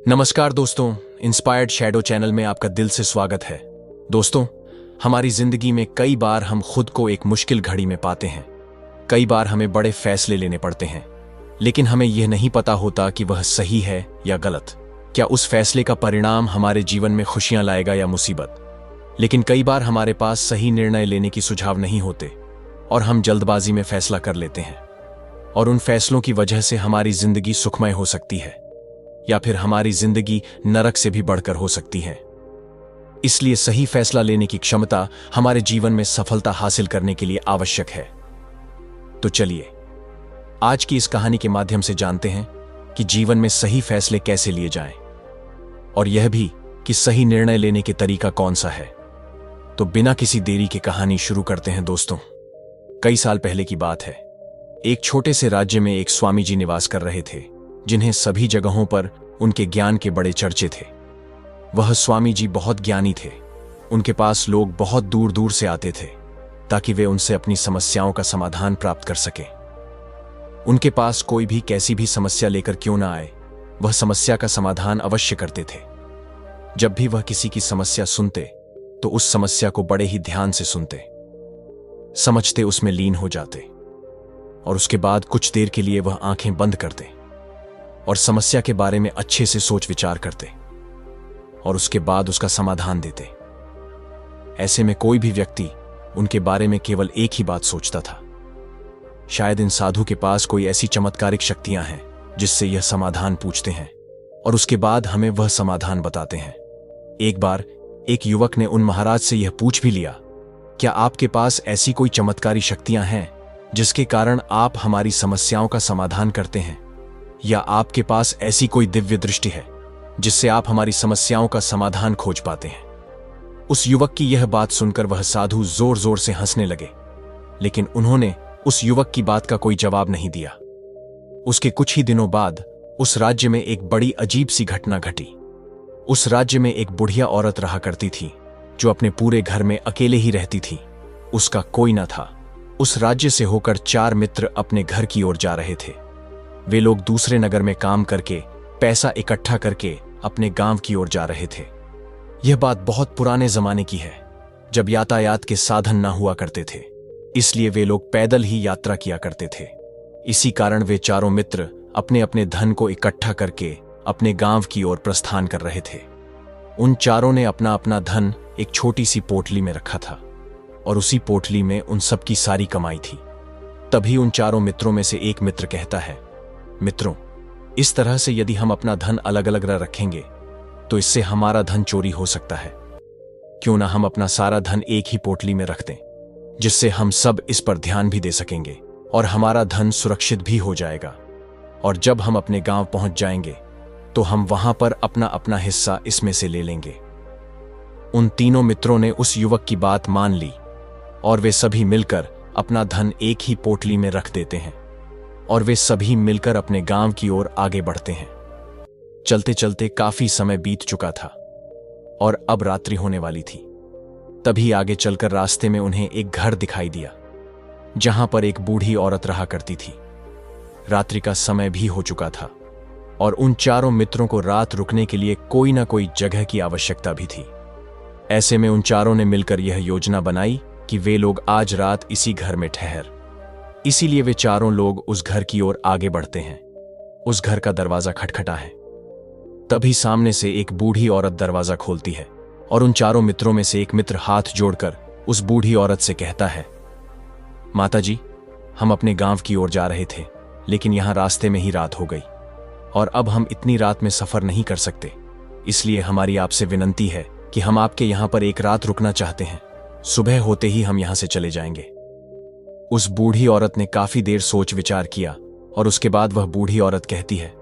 नमस्कार दोस्तों, inspired shadow channel में आपका दिल से स्वागत है। दोस्तों, हमारी जिंदगी में कई बार हम खुद को एक मुश्किल घड़ी में पाते हैं। कई बार हमें बड़े फैसले लेने पड़ते हैं, लेकिन हमें यह नहीं पता होता कि वह सही है या गलत। क्या उस फैसले का परिणाम हमारे जीवन में खुशियां लाएगा या मुसीबत। लेकिन कई बार हमारे पास सही निर्णय लेने की सुझाव नहीं होते और हम जल्दबाजी में फैसला कर लेते हैं, और उन फैसलों की वजह से हमारी जिंदगी सुखमय हो सकती है या फिर हमारी जिंदगी नरक से भी बढ़कर हो सकती है। इसलिए सही फैसला लेने की क्षमता हमारे जीवन में सफलता हासिल करने के लिए आवश्यक है। तो चलिए आज की इस कहानी के माध्यम से जानते हैं कि जीवन में सही फैसले कैसे लिए जाएं, और यह भी कि सही निर्णय लेने के तरीका कौन सा है। तो बिना किसी देरी के कहानी शुरू करते हैं। दोस्तों, कई साल पहले की बात है। एक छोटे से राज्य में एक स्वामी जी निवास कर रहे थे, जिन्हें सभी जगहों पर उनके ज्ञान के बड़े चर्चे थे। वह स्वामी जी बहुत ज्ञानी थे। उनके पास लोग बहुत दूर दूर से आते थे ताकि वे उनसे अपनी समस्याओं का समाधान प्राप्त कर सकें। उनके पास कोई भी कैसी भी समस्या लेकर क्यों ना आए, वह समस्या का समाधान अवश्य करते थे। जब भी वह किसी की समस्या सुनते तो उस समस्या को बड़े ही ध्यान से सुनते, समझते, उसमें लीन हो जाते, और उसके बाद कुछ देर के लिए वह आंखें बंद करते और समस्या के बारे में अच्छे से सोच विचार करते, और उसके बाद उसका समाधान देते। ऐसे में कोई भी व्यक्ति उनके बारे में केवल एक ही बात सोचता था, शायद इन साधु के पास कोई ऐसी चमत्कारिक शक्तियां हैं जिससे यह समाधान पूछते हैं और उसके बाद हमें वह समाधान बताते हैं। एक बार एक युवक ने उन महाराज से यह पूछ भी लिया, क्या आपके पास ऐसी कोई चमत्कारी शक्तियां हैं जिसके कारण आप हमारी समस्याओं का समाधान करते हैं, या आपके पास ऐसी कोई दिव्य दृष्टि है जिससे आप हमारी समस्याओं का समाधान खोज पाते हैं। उस युवक की यह बात सुनकर वह साधु जोर जोर से हंसने लगे, लेकिन उन्होंने उस युवक की बात का कोई जवाब नहीं दिया। उसके कुछ ही दिनों बाद उस राज्य में एक बड़ी अजीब सी घटना घटी। उस राज्य में एक बुढ़िया औरत रहा करती थी जो अपने पूरे घर में अकेले ही रहती थी। उसका कोई न था। उस राज्य से होकर 4 मित्र अपने घर की ओर जा रहे थे। वे लोग दूसरे नगर में काम करके पैसा इकट्ठा करके अपने गांव की ओर जा रहे थे। यह बात बहुत पुराने जमाने की है, जब यातायात के साधन ना हुआ करते थे, इसलिए वे लोग पैदल ही यात्रा किया करते थे। इसी कारण वे चारों मित्र अपने अपने धन को इकट्ठा करके अपने गांव की ओर प्रस्थान कर रहे थे। उन चारों ने अपना अपना धन एक छोटी सी पोटली में रखा था, और उसी पोटली में उन सबकी सारी कमाई थी। तभी उन चारों मित्रों में से एक मित्र कहता है, मित्रों, इस तरह से यदि हम अपना धन अलग अलग रखेंगे तो इससे हमारा धन चोरी हो सकता है। क्यों ना हम अपना सारा धन एक ही पोटली में रख दें, जिससे हम सब इस पर ध्यान भी दे सकेंगे और हमारा धन सुरक्षित भी हो जाएगा, और जब हम अपने गांव पहुंच जाएंगे तो हम वहां पर अपना अपना हिस्सा इसमें से ले लेंगे। उन तीनों मित्रों ने उस युवक की बात मान ली और वे सभी मिलकर अपना धन एक ही पोटली में रख देते हैं, और वे सभी मिलकर अपने गांव की ओर आगे बढ़ते हैं। चलते चलते काफी समय बीत चुका था और अब रात्रि होने वाली थी। तभी आगे चलकर रास्ते में उन्हें एक घर दिखाई दिया, जहां पर एक बूढ़ी औरत रहा करती थी। रात्रि का समय भी हो चुका था और उन चारों मित्रों को रात रुकने के लिए कोई ना कोई जगह की आवश्यकता भी थी। ऐसे में उन चारों ने मिलकर यह योजना बनाई कि वे लोग आज रात इसी घर में ठहर। इसीलिए वे चारों लोग उस घर की ओर आगे बढ़ते हैं। उस घर का दरवाजा खटखटा है। तभी सामने से एक बूढ़ी औरत दरवाजा खोलती है, और उन चारों मित्रों में से एक मित्र हाथ जोड़कर उस बूढ़ी औरत से कहता है, माता जी, हम अपने गांव की ओर जा रहे थे, लेकिन यहां रास्ते में ही रात हो गई और अब हम इतनी रात में सफर नहीं कर सकते। इसलिए हमारी आपसे विनंती है कि हम आपके यहां पर एक रात रुकना चाहते हैं। सुबह होते ही हम यहां से चले जाएंगे। उस बूढ़ी औरत ने काफी देर सोच विचार किया और उसके बाद वह बूढ़ी औरत कहती है,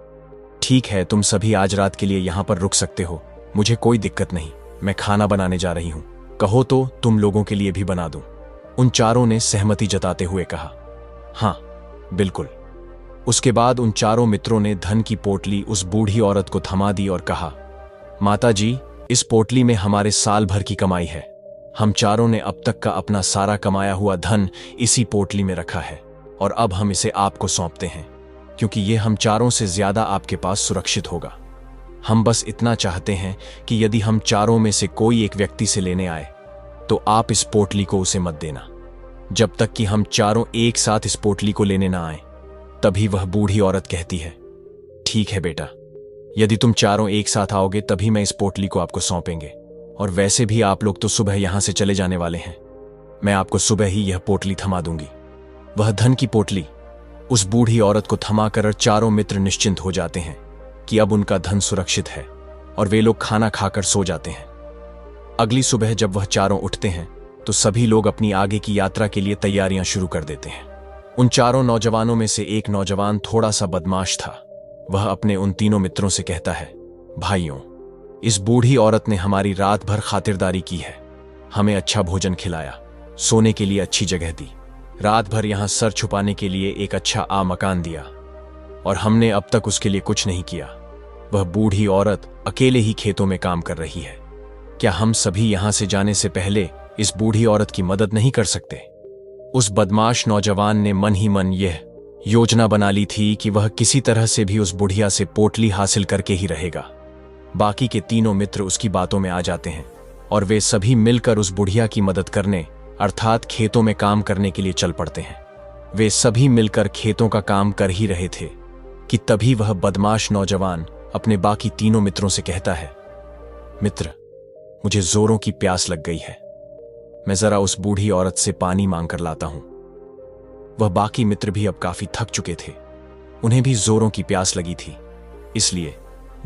ठीक है, तुम सभी आज रात के लिए यहां पर रुक सकते हो, मुझे कोई दिक्कत नहीं। मैं खाना बनाने जा रही हूं, कहो तो तुम लोगों के लिए भी बना दूं। उन चारों ने सहमति जताते हुए कहा, हाँ बिल्कुल। उसके बाद उन चारों मित्रों ने धन की पोटली उस बूढ़ी औरत को थमा दी और कहा, माता जी, इस पोटली में हमारे साल भर की कमाई है। हम चारों ने अब तक का अपना सारा कमाया हुआ धन इसी पोटली में रखा है, और अब हम इसे आपको सौंपते हैं, क्योंकि ये हम चारों से ज्यादा आपके पास सुरक्षित होगा। हम बस इतना चाहते हैं कि यदि हम चारों में से कोई एक व्यक्ति से लेने आए तो आप इस पोटली को उसे मत देना जब तक कि हम चारों एक साथ इस पोटली को लेने ना आए। तभी वह बूढ़ी औरत कहती है, ठीक है बेटा, यदि तुम चारों एक साथ आओगे तभी मैं इस पोटली को आपको सौंपेंगे। और वैसे भी आप लोग तो सुबह यहां से चले जाने वाले हैं, मैं आपको सुबह ही यह पोटली थमा दूंगी। वह धन की पोटली उस बूढ़ी औरत को थमा कर चारों मित्र निश्चिंत हो जाते हैं कि अब उनका धन सुरक्षित है और वे लोग खाना खाकर सो जाते हैं। अगली सुबह जब वह चारों उठते हैं तो सभी लोग अपनी आगे की यात्रा के लिए तैयारियां शुरू कर देते हैं। उन चारों नौजवानों में से एक नौजवान थोड़ा सा बदमाश था। वह अपने उन तीनों मित्रों से कहता है, भाइयों, इस बूढ़ी औरत ने हमारी रात भर खातिरदारी की है, हमें अच्छा भोजन खिलाया, सोने के लिए अच्छी जगह दी, रात भर यहां सर छुपाने के लिए एक अच्छा मकान दिया, और हमने अब तक उसके लिए कुछ नहीं किया। वह बूढ़ी औरत अकेले ही खेतों में काम कर रही है। क्या हम सभी यहां से जाने से पहले इस बूढ़ी औरत की मदद नहीं कर सकते? उस बदमाश नौजवान ने मन ही मन यह योजना बना ली थी कि वह किसी तरह से भी उस बुढ़िया से पोटली हासिल करके ही रहेगा। बाकी के तीनों मित्र उसकी बातों में आ जाते हैं और वे सभी मिलकर उस बुढ़िया की मदद करने अर्थात खेतों में काम करने के लिए चल पड़ते हैं। वे सभी मिलकर खेतों का काम कर ही रहे थे कि तभी वह बदमाश नौजवान अपने बाकी तीनों मित्रों से कहता है, मित्र, मुझे जोरों की प्यास लग गई है, मैं जरा उस बूढ़ी औरत से पानी मांग कर लाता हूं। वह बाकी मित्र भी अब काफी थक चुके थे, उन्हें भी जोरों की प्यास लगी थी, इसलिए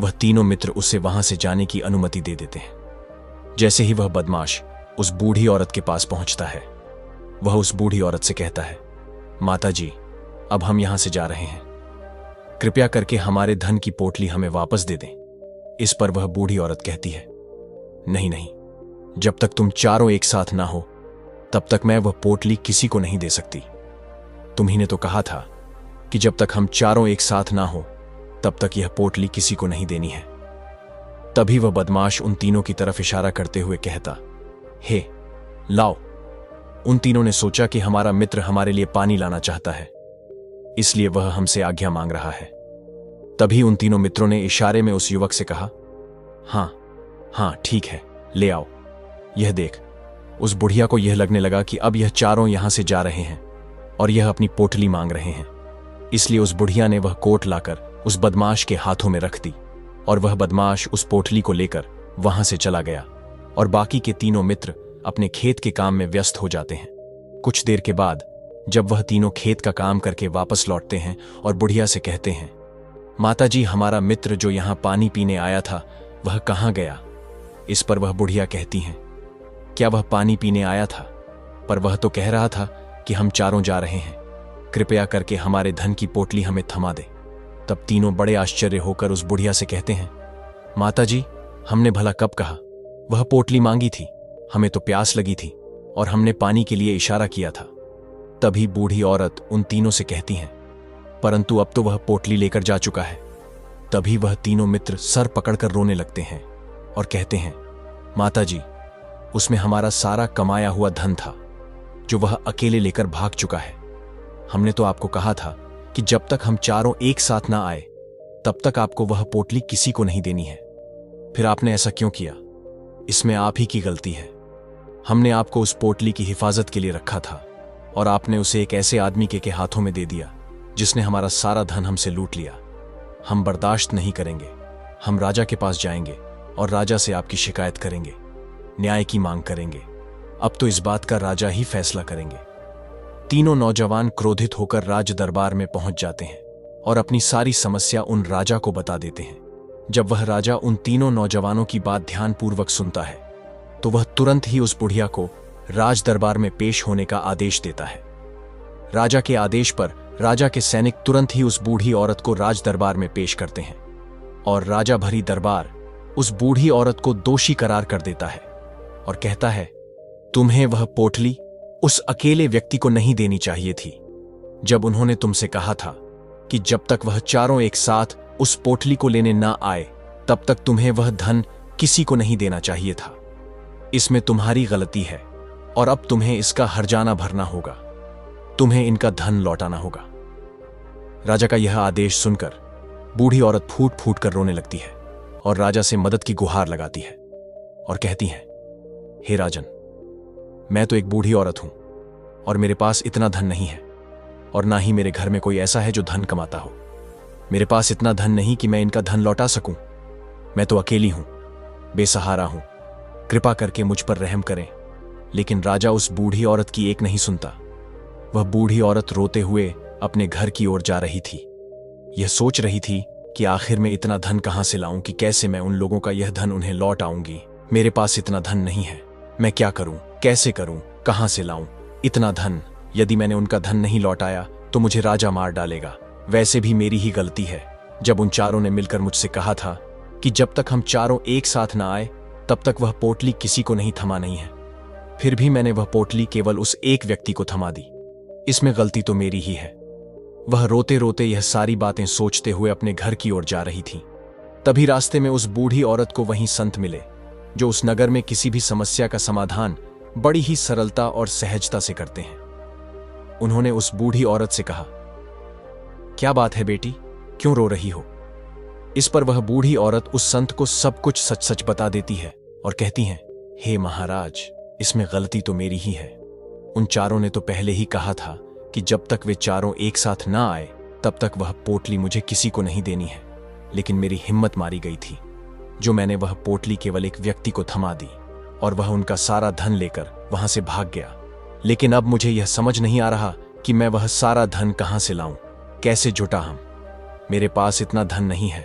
वह तीनों मित्र उसे वहां से जाने की अनुमति दे देते हैं। जैसे ही वह बदमाश उस बूढ़ी औरत के पास पहुंचता है, वह उस बूढ़ी औरत से कहता है, माता जी, अब हम यहां से जा रहे हैं, कृपया करके हमारे धन की पोटली हमें वापस दे दें। इस पर वह बूढ़ी औरत कहती है, नहीं नहीं, जब तक तुम चारों एक साथ ना हो तब तक मैं वह पोटली किसी को नहीं दे सकती। तुम्ही ने तो कहा था कि जब तक हम चारों एक साथ ना हो तब तक यह पोटली किसी को नहीं देनी है। तभी वह बदमाश उन तीनों की तरफ इशारा करते हुए कहता, हे लाओ। उन तीनों ने सोचा कि हमारा मित्र हमारे लिए पानी लाना चाहता है, इसलिए वह हमसे आज्ञा मांग रहा है। तभी उन तीनों मित्रों ने इशारे में उस युवक से कहा, हाँ हाँ ठीक है, ले आओ। यह देख। उस बुढ़िया को यह लगने लगा कि अब यह चारों यहां से जा रहे हैं और यह अपनी पोटली मांग रहे हैं, इसलिए उस बुढ़िया ने वह कोट लाकर उस बदमाश के हाथों में रख दी और वह बदमाश उस पोटली को लेकर वहां से चला गया और बाकी के तीनों मित्र अपने खेत के काम में व्यस्त हो जाते हैं। कुछ देर के बाद जब वह तीनों खेत का काम करके वापस लौटते हैं और बुढ़िया से कहते हैं, माताजी, हमारा मित्र जो यहां पानी पीने आया था वह कहां गया? इस पर वह बुढ़िया कहती हैं, क्या वह पानी पीने आया था? पर वह तो कह रहा था कि हम चारों जा रहे हैं, कृपया करके हमारे धन की पोटली हमें थमा दे। तब तीनों बड़े आश्चर्य होकर उस बुढ़िया से कहते हैं, माताजी, हमने भला कब कहा? वह पोटली मांगी थी, हमें तो प्यास लगी थी और हमने पानी के लिए इशारा किया था। तभी बूढ़ी औरत उन तीनों से कहती हैं, परंतु अब तो वह पोटली लेकर जा चुका है। तभी वह तीनों मित्र सर पकड़कर रोने लगते हैं और कहते हैं, माताजी, उसमें हमारा सारा कमाया हुआ धन था जो वह अकेले लेकर भाग चुका है। हमने तो आपको कहा था कि जब तक हम चारों एक साथ ना आए तब तक आपको वह पोटली किसी को नहीं देनी है। फिर आपने ऐसा क्यों किया? इसमें आप ही की गलती है। हमने आपको उस पोटली की हिफाजत के लिए रखा था और आपने उसे एक ऐसे आदमी के हाथों में दे दिया जिसने हमारा सारा धन हमसे लूट लिया। हम बर्दाश्त नहीं करेंगे। हम राजा के पास जाएंगे और राजा से आपकी शिकायत करेंगे, न्याय की मांग करेंगे। अब तो इस बात का राजा ही फैसला करेंगे। तीनों नौजवान क्रोधित होकर राज दरबार में पहुंच जाते हैं और अपनी सारी समस्या उन राजा को बता देते हैं। जब वह राजा उन तीनों नौजवानों की बात ध्यानपूर्वक सुनता है तो वह तुरंत ही उस बुढ़िया को राज दरबार में पेश होने का आदेश देता है। राजा के आदेश पर राजा के सैनिक तुरंत ही उस बूढ़ी औरत को राज दरबार में पेश करते हैं और राजा भरी दरबार उस बूढ़ी औरत को दोषी करार कर देता है और कहता है, तुम्हें वह पोटली उस अकेले व्यक्ति को नहीं देनी चाहिए थी जब उन्होंने तुमसे कहा था कि जब तक वह चारों एक साथ उस पोटली को लेने ना आए तब तक तुम्हें वह धन किसी को नहीं देना चाहिए था। इसमें तुम्हारी गलती है और अब तुम्हें इसका हर्जाना भरना होगा। तुम्हें इनका धन लौटाना होगा। राजा का यह आदेश सुनकर बूढ़ी औरत फूट फूट कर रोने लगती है और राजा से मदद की गुहार लगाती है और कहती हैं, हे राजन, मैं तो एक बूढ़ी औरत हूं और मेरे पास इतना धन नहीं है और ना ही मेरे घर में कोई ऐसा है जो धन कमाता हो। मेरे पास इतना धन नहीं कि मैं इनका धन लौटा सकूं। मैं तो अकेली हूं, बेसहारा हूं, कृपा करके मुझ पर रहम करें। लेकिन राजा उस बूढ़ी औरत की एक नहीं सुनता। वह बूढ़ी औरत रोते हुए अपने घर की ओर जा रही थी। यह सोच रही थी कि आखिर में इतना धन कहां से लाऊं, कि कैसे मैं उन लोगों का यह धन उन्हें लौट आऊंगी। मेरे पास इतना धन नहीं है, मैं क्या करूं, कैसे करूं, कहां से लाऊं इतना धन। यदि मैंने उनका धन नहीं लौटाया तो मुझे राजा मार डालेगा। वैसे भी मेरी ही गलती है जब उन चारों ने मिलकर मुझसे कहा था कि जब तक हम चारों एक साथ ना आए तब तक वह पोटली किसी को नहीं थमा नहीं है। फिर भी मैंने वह पोटली केवल उस एक व्यक्ति को थमा दी। इसमें गलती तो मेरी ही है। वह रोते रोते यह सारी बातें सोचते हुए अपने घर की ओर जा रही थी। तभी रास्ते में उस बूढ़ी औरत को वहीं संत मिले, जो उस नगर में किसी भी समस्या का समाधान बड़ी ही सरलता और सहजता से करते हैं। उन्होंने उस बूढ़ी औरत से कहा, क्या बात है बेटी, क्यों रो रही हो? इस पर वह बूढ़ी औरत उस संत को सब कुछ सच सच बता देती है और कहती हैं, हे महाराज, इसमें गलती तो मेरी ही है। उन चारों ने तो पहले ही कहा था कि जब तक वे चारों एक साथ ना आए तब तक वह पोटली मुझे किसी को नहीं देनी है। लेकिन मेरी हिम्मत मारी गई थी जो मैंने वह पोटली केवल एक व्यक्ति को थमा दी और वह उनका सारा धन लेकर वहां से भाग गया। लेकिन अब मुझे यह समझ नहीं आ रहा कि मैं वह सारा धन कहां से लाऊं, कैसे जुटा हम। मेरे पास इतना धन नहीं है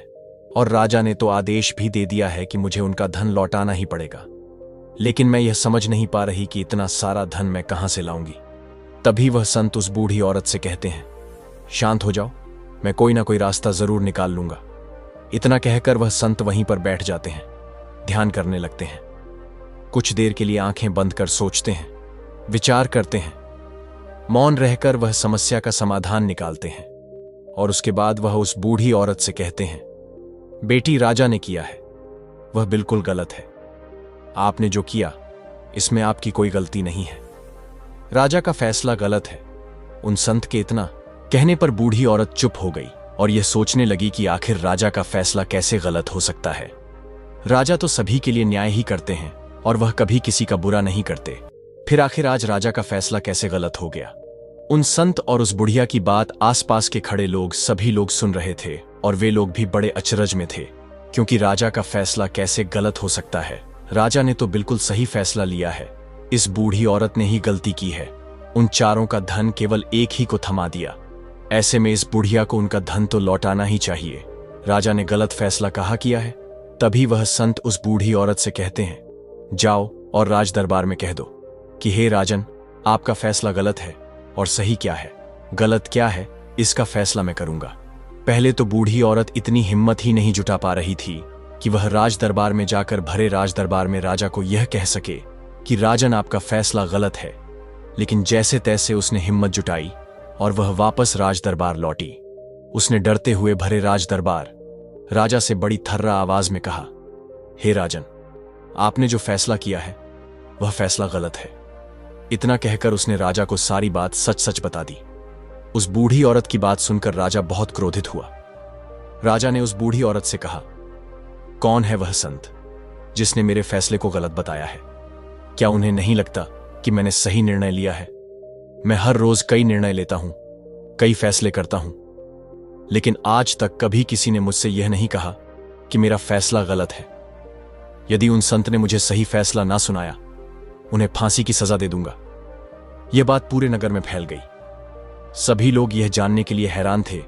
और राजा ने तो आदेश भी दे दिया है कि मुझे उनका धन लौटाना ही पड़ेगा। लेकिन मैं यह समझ नहीं पा रही कि इतना सारा धन मैं कहां से लाऊंगी। तभी वह संत उस बूढ़ी औरत से कहते हैं, शांत हो जाओ, मैं कोई ना कोई रास्ता जरूर निकाल लूंगा। इतना कहकर वह संत वहीं पर बैठ जाते हैं, ध्यान करने लगते हैं। कुछ देर के लिए आंखें बंद कर सोचते हैं, विचार करते हैं। मौन रहकर वह समस्या का समाधान निकालते हैं और उसके बाद वह उस बूढ़ी औरत से कहते हैं, बेटी, राजा ने किया है वह बिल्कुल गलत है। आपने जो किया इसमें आपकी कोई गलती नहीं है। राजा का फैसला गलत है। उन संत के इतना कहने पर बूढ़ी औरत चुप हो गई और यह सोचने लगी कि आखिर राजा का फैसला कैसे गलत हो सकता है। राजा तो सभी के लिए न्याय ही करते हैं और वह कभी किसी का बुरा नहीं करते। फिर आखिर आज राजा का फैसला कैसे गलत हो गया? उन संत और उस बुढ़िया की बात आसपास के खड़े लोग सभी लोग सुन रहे थे और वे लोग भी बड़े अचरज में थे, क्योंकि राजा का फैसला कैसे गलत हो सकता है। राजा ने तो बिल्कुल सही फैसला लिया है। इस बूढ़ी औरत ने ही गलती की है। उन चारों का धन केवल एक ही को थमा दिया। ऐसे में इस बुढ़िया को उनका धन तो लौटाना ही चाहिए। राजा ने गलत फैसला कहाँ किया है? तभी वह संत उस बूढ़ी औरत से कहते हैं, जाओ और राज दरबार में कह दो कि हे राजन, आपका फैसला गलत है और सही क्या है, गलत क्या है, इसका फैसला मैं करूंगा। पहले तो बूढ़ी औरत इतनी हिम्मत ही नहीं जुटा पा रही थी कि वह राज दरबार में जाकर भरे राज दरबार में राजा को यह कह सके कि राजन, आपका फैसला गलत है। लेकिन जैसे तैसे उसने हिम्मत जुटाई और वह वापस राज दरबार लौटी। उसने डरते हुए भरे राज दरबार राजा से बड़ी थर्रा आवाज में कहा, हे राजन, आपने जो फैसला किया है वह फैसला गलत है। इतना कहकर उसने राजा को सारी बात सच सच बता दी। उस बूढ़ी औरत की बात सुनकर राजा बहुत क्रोधित हुआ। राजा ने उस बूढ़ी औरत से कहा, कौन है वह संत जिसने मेरे फैसले को गलत बताया है? क्या उन्हें नहीं लगता कि मैंने सही निर्णय लिया है? मैं हर रोज कई निर्णय लेता हूं, कई फैसले करता हूं, लेकिन आज तक कभी किसी ने मुझसे यह नहीं कहा कि मेरा फैसला गलत है। यदि उन संत ने मुझे सही फैसला ना सुनाया, उन्हें फांसी की सजा दे दूंगा। यह बात पूरे नगर में फैल गई। सभी लोग यह जानने के लिए हैरान थे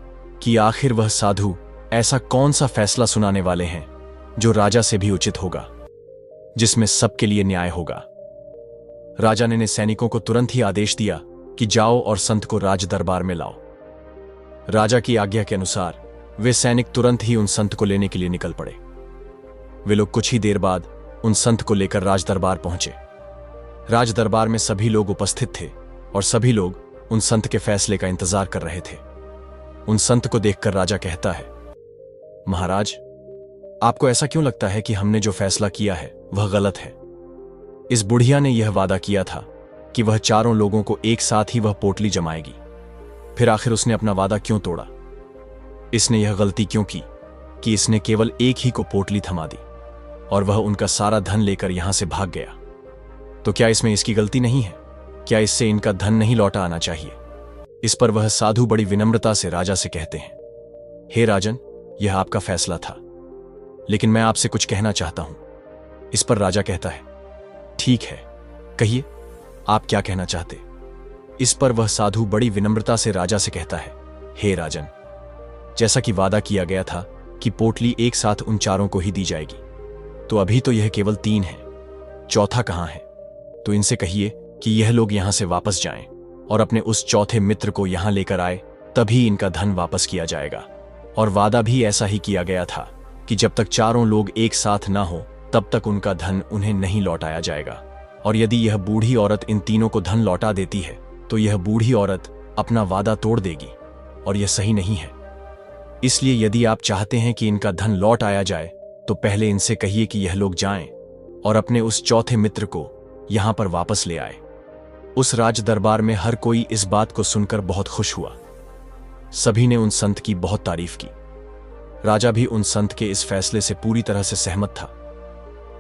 कि आखिर वह साधु ऐसा कौन सा फैसला सुनाने वाले हैं जो राजा से भी उचित होगा, जिसमें सबके लिए न्याय होगा। राजा ने सैनिकों को तुरंत ही आदेश दिया कि जाओ और संत को राज दरबार में लाओ। राजा की आज्ञा के अनुसार वे सैनिक तुरंत ही उन संत को लेने के लिए निकल पड़े। वे लोग कुछ ही देर बाद उन संत को लेकर राज दरबार पहुंचे। राज दरबार में सभी लोग उपस्थित थे और सभी लोग उन संत के फैसले का इंतजार कर रहे थे। उन संत को देखकर राजा कहता है, महाराज, आपको ऐसा क्यों लगता है कि हमने जो फैसला किया है वह गलत है? इस बुढ़िया ने यह वादा किया था कि वह चारों लोगों को एक साथ ही वह पोटली जमाएगी। फिर आखिर उसने अपना वादा क्यों तोड़ा? इसने यह गलती क्यों की? कि इसने केवल एक ही को पोटली थमा दी और वह उनका सारा धन लेकर यहां से भाग गया। तो क्या इसमें इसकी गलती नहीं है? क्या इससे इनका धन नहीं लौटा आना चाहिए? इस पर वह साधु बड़ी विनम्रता से राजा से कहते हैं, हे राजन, यह आपका फैसला था, लेकिन मैं आपसे कुछ कहना चाहता हूं। इस पर राजा कहता है, ठीक है, कहिए, आप क्या कहना चाहते? इस पर वह साधु बड़ी विनम्रता से राजा से कहता है, हे राजन, जैसा कि वादा किया गया था कि पोटली एक साथ उन चारों को ही दी जाएगी, तो अभी तो यह केवल 3 है, चौथा कहां है? तो इनसे कहिए कि यह लोग यहां से वापस जाएं और अपने उस चौथे मित्र को यहां लेकर आए, तभी इनका धन वापस किया जाएगा। और वादा भी ऐसा ही किया गया था कि जब तक चारों लोग एक साथ ना हो तब तक उनका धन उन्हें नहीं लौटाया जाएगा। और यदि यह बूढ़ी औरत इन तीनों को धन लौटा देती है तो यह बूढ़ी औरत अपना वादा तोड़ देगी और यह सही नहीं है। इसलिए यदि आप चाहते हैं कि इनका धन लौट आया जाए तो पहले इनसे कहिए कि यह लोग जाएं और अपने उस चौथे मित्र को यहां पर वापस ले आए। उस राज दरबार में हर कोई इस बात को सुनकर बहुत खुश हुआ। सभी ने उन संत की बहुत तारीफ की। राजा भी उन संत के इस फैसले से पूरी तरह से सहमत था।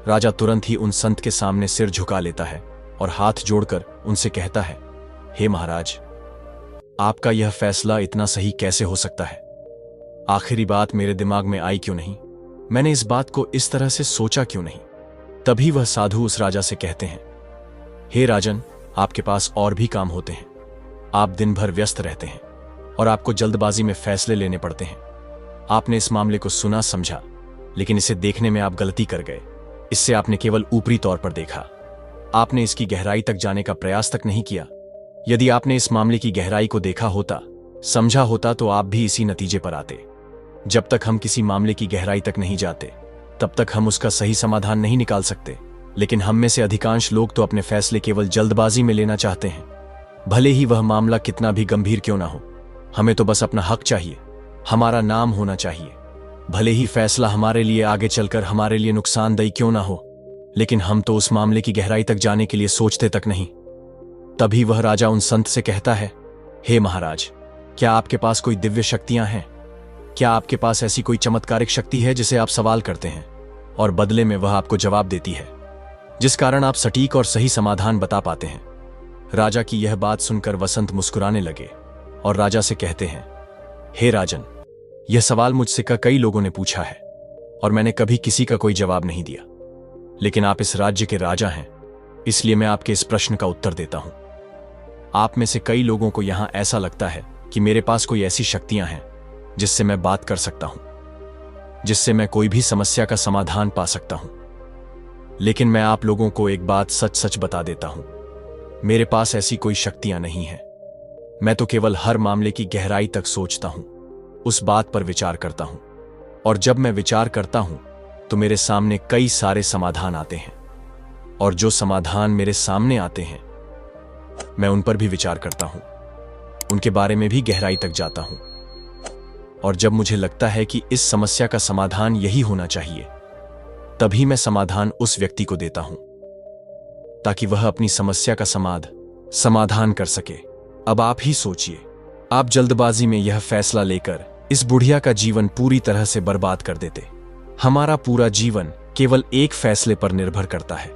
राजा तुरंत ही उन संत के सामने सिर झुका लेता है और हाथ जोड़कर उनसे कहता है, हे महाराज, आपका यह फैसला इतना सही कैसे हो सकता है? आखिरी बात मेरे दिमाग में आई क्यों नहीं? मैंने इस बात को इस तरह से सोचा क्यों नहीं? तभी वह साधु उस राजा से कहते हैं, हे राजन, आपके पास और भी काम होते हैं। आप दिन भर व्यस्त रहते हैं और आपको जल्दबाजी में फैसले लेने पड़ते हैं। आपने इस मामले को सुना समझा, लेकिन इसे देखने में आप गलती कर गए। इससे आपने केवल ऊपरी तौर पर देखा। आपने इसकी गहराई तक जाने का प्रयास तक नहीं किया। यदि आपने इस मामले की गहराई को देखा होता, समझा होता, तो आप भी इसी नतीजे पर आते। जब तक हम किसी मामले की गहराई तक नहीं जाते तब तक हम उसका सही समाधान नहीं निकाल सकते। लेकिन हम में से अधिकांश लोग तो अपने फैसले केवल जल्दबाजी में लेना चाहते हैं, भले ही वह मामला कितना भी गंभीर क्यों ना हो। हमें तो बस अपना हक चाहिए, हमारा नाम होना चाहिए, भले ही फैसला हमारे लिए आगे चलकर हमारे लिए नुकसानदेह क्यों ना हो। लेकिन हम तो उस मामले की गहराई तक जाने के लिए सोचते तक नहीं। तभी वह राजा उन संत से कहता है, हे महाराज, क्या आपके पास कोई दिव्य शक्तियां हैं? क्या आपके पास ऐसी कोई चमत्कारिक शक्ति है जिसे आप सवाल करते हैं और बदले में वह आपको जवाब देती है, जिस कारण आप सटीक और सही समाधान बता पाते हैं? राजा की यह बात सुनकर वसंत मुस्कुराने लगे और राजा से कहते हैं, हे राजन, यह सवाल मुझसे कई लोगों ने पूछा है और मैंने कभी किसी का कोई जवाब नहीं दिया। लेकिन आप इस राज्य के राजा हैं, इसलिए मैं आपके इस प्रश्न का उत्तर देता हूं। आप में से कई लोगों को यहां ऐसा लगता है कि मेरे पास कोई ऐसी शक्तियां हैं जिससे मैं बात कर सकता हूं, जिससे मैं कोई भी समस्या का समाधान पा सकता हूं। लेकिन मैं आप लोगों को एक बात सच सच बता देता हूं, मेरे पास ऐसी कोई शक्तियां नहीं हैं। मैं तो केवल हर मामले की गहराई तक सोचता हूं, उस बात पर विचार करता हूं, और जब मैं विचार करता हूं तो मेरे सामने कई सारे समाधान आते हैं, और जो समाधान मेरे सामने आते हैं मैं उन पर भी विचार करता हूं, उनके बारे में भी गहराई तक जाता हूं। और जब मुझे लगता है कि इस समस्या का समाधान यही होना चाहिए, तभी मैं समाधान उस व्यक्ति को देता हूं ताकि वह अपनी समस्या का समाधान कर सके। अब आप ही सोचिए, आप जल्दबाजी में यह फैसला लेकर इस बुढ़िया का जीवन पूरी तरह से बर्बाद कर देते। हमारा पूरा जीवन केवल एक फैसले पर निर्भर करता है।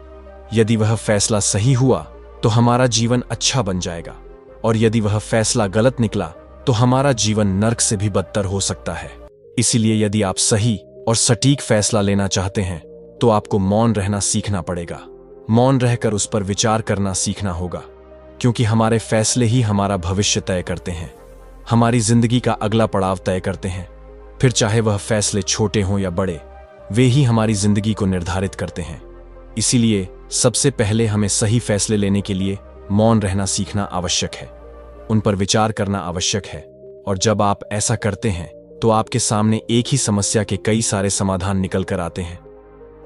यदि वह फैसला सही हुआ तो हमारा जीवन अच्छा बन जाएगा, और यदि वह फैसला गलत निकला तो हमारा जीवन नर्क से भी बदतर हो सकता है। इसीलिए यदि आप सही और सटीक फैसला लेना चाहते हैं तो आपको मौन रहना सीखना पड़ेगा। मौन रहकर उस पर विचार करना सीखना होगा, क्योंकि हमारे फैसले ही हमारा भविष्य तय करते हैं, हमारी जिंदगी का अगला पड़ाव तय करते हैं। फिर चाहे वह फैसले छोटे हों या बड़े, वे ही हमारी जिंदगी को निर्धारित करते हैं। इसीलिए सबसे पहले हमें सही फैसले लेने के लिए मौन रहना सीखना आवश्यक है, उन पर विचार करना आवश्यक है। और जब आप ऐसा करते हैं तो आपके सामने एक ही समस्या के कई सारे समाधान निकल कर आते हैं,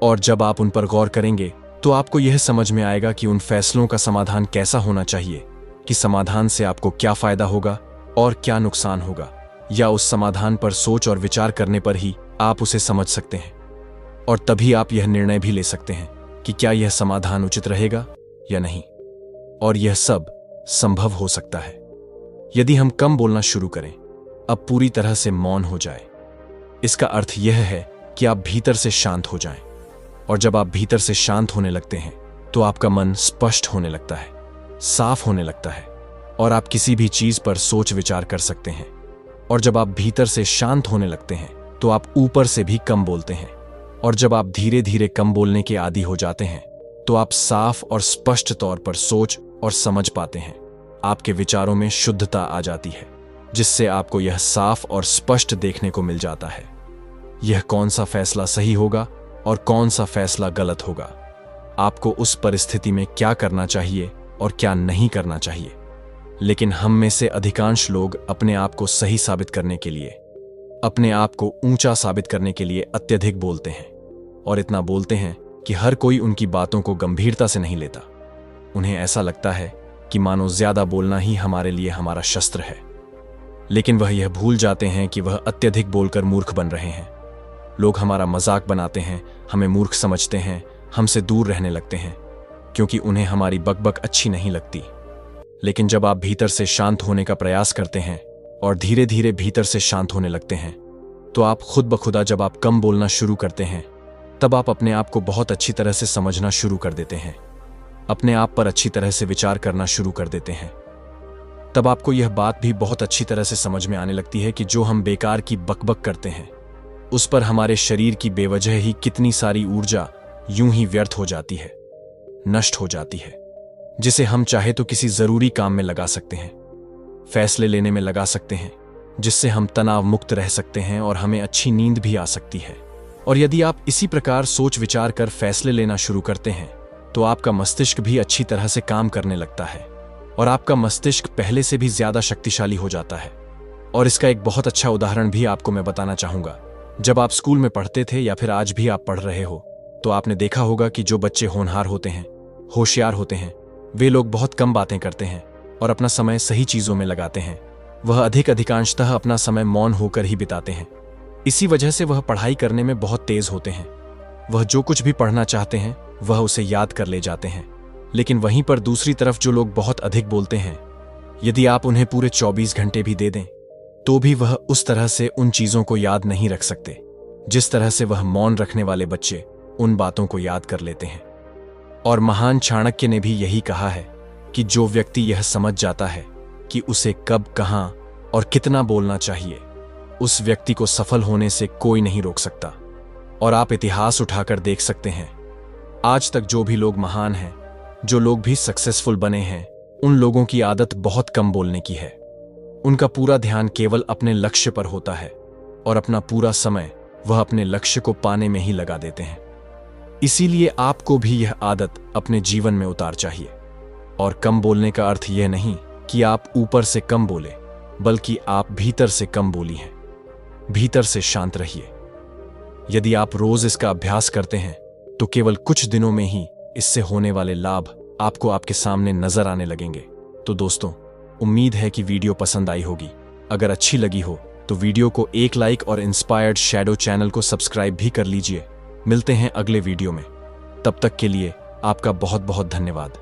और जब आप उन पर गौर करेंगे तो आपको यह समझ में आएगा कि उन फैसलों का समाधान कैसा होना चाहिए, कि समाधान से आपको क्या फायदा होगा और क्या नुकसान होगा, या उस समाधान पर सोच और विचार करने पर ही आप उसे समझ सकते हैं। और तभी आप यह निर्णय भी ले सकते हैं कि क्या यह समाधान उचित रहेगा या नहीं। और यह सब संभव हो सकता है यदि हम कम बोलना शुरू करें, अब पूरी तरह से मौन हो जाए, इसका अर्थ यह है कि आप भीतर से शांत हो जाएं। और जब आप भीतर से शांत होने लगते हैं तो आपका मन स्पष्ट होने लगता है, साफ होने लगता है और आप किसी भी चीज पर सोच विचार कर सकते हैं। और जब आप भीतर से शांत होने लगते हैं तो आप ऊपर से भी कम बोलते हैं। और जब आप धीरे धीरे कम बोलने के आदी हो जाते हैं तो आप साफ और स्पष्ट तौर पर सोच और समझ पाते हैं। आपके विचारों में शुद्धता आ जाती है, जिससे आपको यह साफ और स्पष्ट देखने को मिल जाता है यह कौन सा फैसला सही होगा और कौन सा फैसला गलत होगा, आपको उस परिस्थिति में क्या करना चाहिए और क्या नहीं करना चाहिए। लेकिन हम में से अधिकांश लोग अपने आप को सही साबित करने के लिए, अपने आप को ऊंचा साबित करने के लिए अत्यधिक बोलते हैं और इतना बोलते हैं कि हर कोई उनकी बातों को गंभीरता से नहीं लेता। उन्हें ऐसा लगता है कि मानो ज्यादा बोलना ही हमारे लिए हमारा शस्त्र है। लेकिन वह यह भूल जाते हैं कि वह अत्यधिक बोलकर मूर्ख बन रहे हैं। लोग हमारा मजाक बनाते हैं, हमें मूर्ख समझते हैं, हमसे दूर रहने लगते हैं क्योंकि उन्हें हमारी बकबक अच्छी नहीं लगती। लेकिन जब आप भीतर से शांत होने का प्रयास करते हैं और धीरे धीरे भीतर से शांत होने लगते हैं तो आप खुद ब खुदा जब आप कम बोलना शुरू करते हैं तब आप अपने आप को बहुत अच्छी तरह से समझना शुरू कर देते हैं, अपने आप पर अच्छी तरह से विचार करना शुरू कर देते हैं। तब आपको यह बात भी बहुत अच्छी तरह से समझ में आने लगती है कि जो हम बेकार की बकबक करते हैं उस पर हमारे शरीर की बेवजह ही कितनी सारी ऊर्जा यूं ही व्यर्थ हो जाती है, नष्ट हो जाती है, जिसे हम चाहे तो किसी जरूरी काम में लगा सकते हैं, फैसले लेने में लगा सकते हैं, जिससे हम तनाव मुक्त रह सकते हैं और हमें अच्छी नींद भी आ सकती है। और यदि आप इसी प्रकार सोच विचार कर फैसले लेना शुरू करते हैं तो आपका मस्तिष्क भी अच्छी तरह से काम करने लगता है और आपका मस्तिष्क पहले से भी ज्यादा शक्तिशाली हो जाता है। और इसका एक बहुत अच्छा उदाहरण भी आपको मैं बताना चाहूंगा। जब आप स्कूल में पढ़ते थे या फिर आज भी आप पढ़ रहे हो तो आपने देखा होगा कि जो बच्चे होनहार होते हैं, होशियार होते हैं, वे लोग बहुत कम बातें करते हैं और अपना समय सही चीजों में लगाते हैं। वह अधिकांशतः अपना समय मौन होकर ही बिताते हैं। इसी वजह से वह पढ़ाई करने में बहुत तेज होते हैं। वह जो कुछ भी पढ़ना चाहते हैं वह उसे याद कर ले जाते हैं। लेकिन वहीं पर दूसरी तरफ जो लोग बहुत अधिक बोलते हैं, यदि आप उन्हें पूरे 24 घंटे भी दे दें तो भी वह उस तरह से उन चीजों को याद नहीं रख सकते जिस तरह से वह मौन रखने वाले बच्चे उन बातों को याद कर लेते हैं। और महान चाणक्य ने भी यही कहा है कि जो व्यक्ति यह समझ जाता है कि उसे कब, कहां और कितना बोलना चाहिए, उस व्यक्ति को सफल होने से कोई नहीं रोक सकता। और आप इतिहास उठाकर देख सकते हैं, आज तक जो भी लोग महान हैं, जो लोग भी सक्सेसफुल बने हैं, उन लोगों की आदत बहुत कम बोलने की है। उनका पूरा ध्यान केवल अपने लक्ष्य पर होता है और अपना पूरा समय वह अपने लक्ष्य को पाने में ही लगा देते हैं। इसीलिए आपको भी यह आदत अपने जीवन में उतार चाहिए। और कम बोलने का अर्थ यह नहीं कि आप ऊपर से कम बोले, बल्कि आप भीतर से कम बोली हैं। भीतर से शांत रहिए। यदि आप रोज इसका अभ्यास करते हैं तो केवल कुछ दिनों में ही इससे होने वाले लाभ आपको आपके सामने नजर आने लगेंगे। तो दोस्तों, उम्मीद है कि वीडियो पसंद आई होगी। अगर अच्छी लगी हो तो वीडियो को एक लाइक और इंस्पायर्ड शैडो चैनल को सब्सक्राइब भी कर लीजिए। मिलते हैं अगले वीडियो में। तब तक के लिए आपका बहुत बहुत धन्यवाद।